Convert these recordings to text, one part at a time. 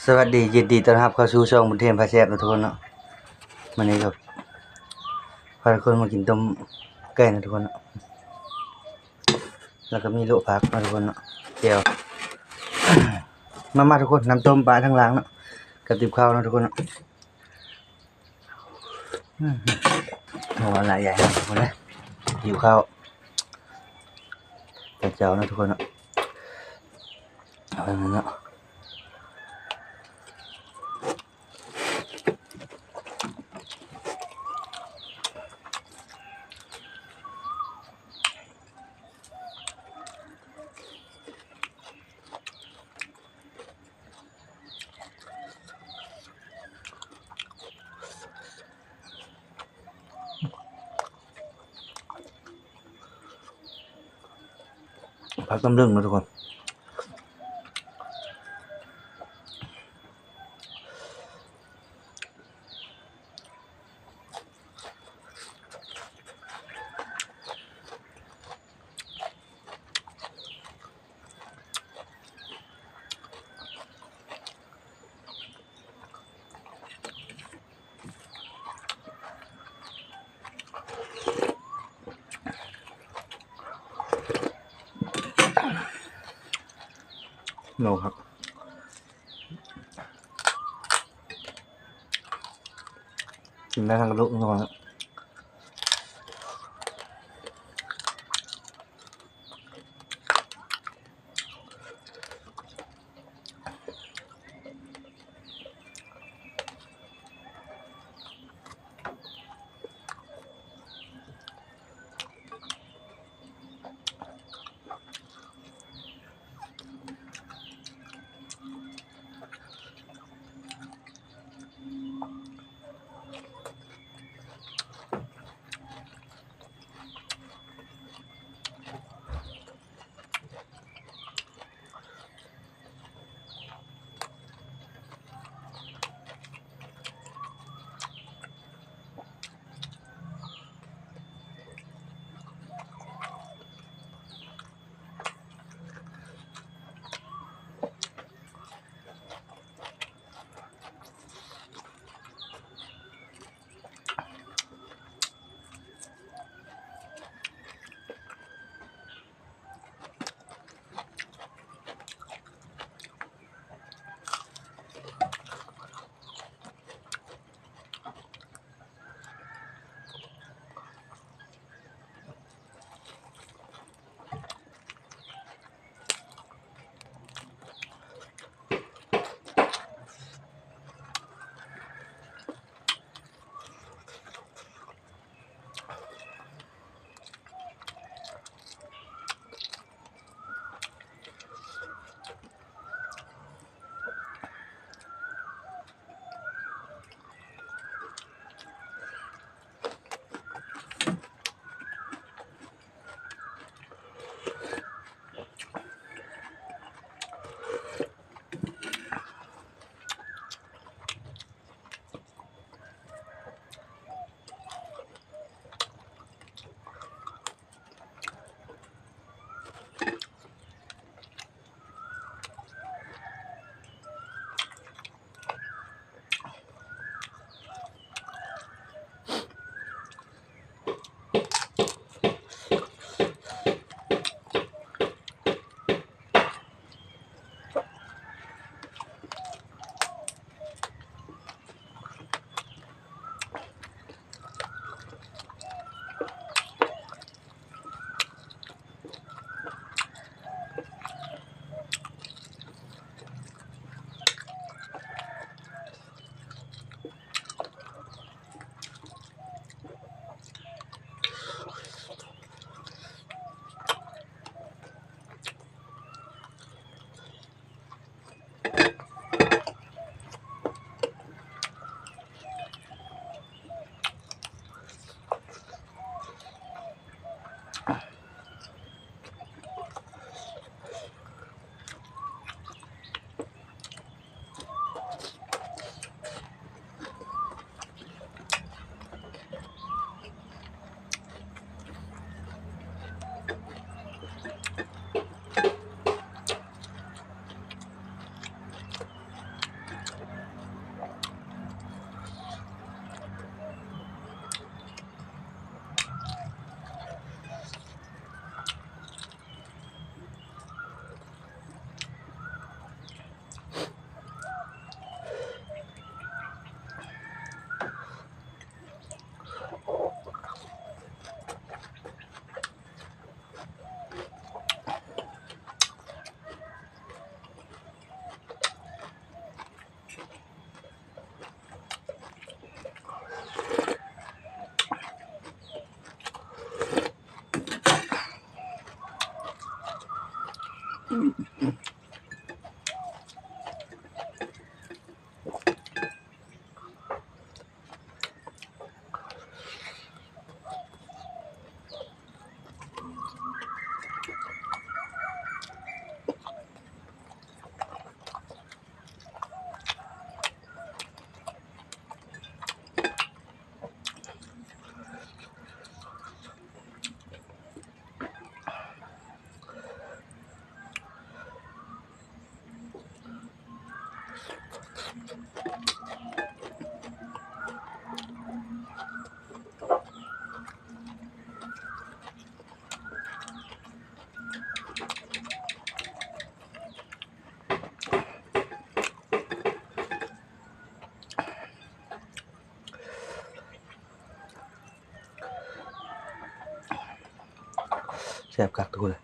สวัสดียินดีต้อนรับเข้าสู่ช่องบุญเทมพาแซ่บนะทุกคนเนาะวันนี้ก็พาทุกคนมากินต้มไก่นะทุกคนเนาะแล้วก็มีลวกผักนะทุกคนเนาะแจ่ว มาทุกคนน้ำต้มปลาทั้งหลังเนาะกับติบข้าวนะทุกคนเนาะหัวหลายใหญ่นะทุกคนนะหิวข้าวกับเจ้านะทุกคนเนาะเอาไปมันเนาะผักต้มเรื่องนะทุกคนโนครับกินได้ทั้งกระดูกทุกคนนะ แซ่บคักทุกคนเลย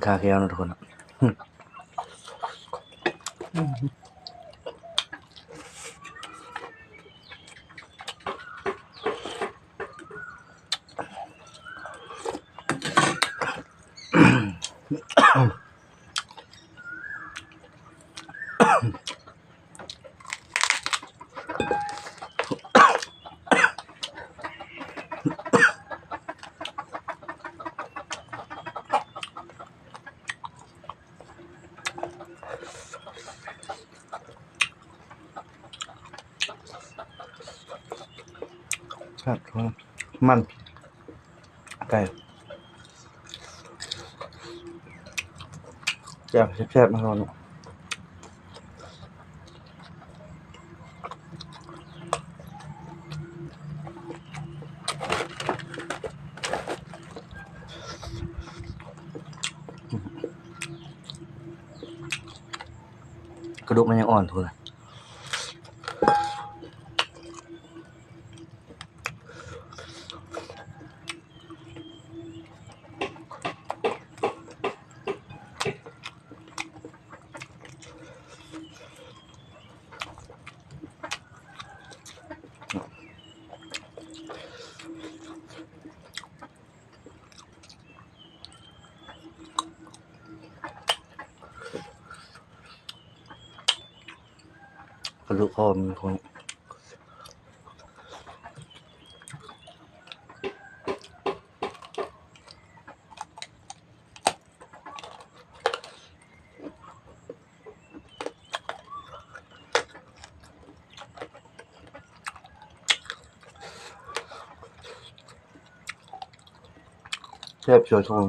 คาแก้วนะทุกคนนะครับมันไก่แซ่บๆมาก่อนกระดูกมันยังอ่อนทุกเลยกระดูกคอมีคนแซ่บช่วยทง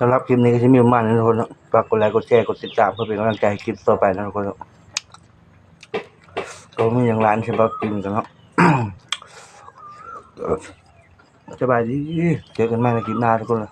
สำหรับคลิปนี้ก็จะมีประมาณนี้ทุกคนนะฝากกดไลค์กดแชร์กดติดตามเพื่อเป็นกำลังใจให้คลิปต่อไปนะทุกคนนะก็มีอย่างร้านฉบับกินกันเนาะ สบายดีเจอกันใหม่ในคลิปหน้าทุกคนนะ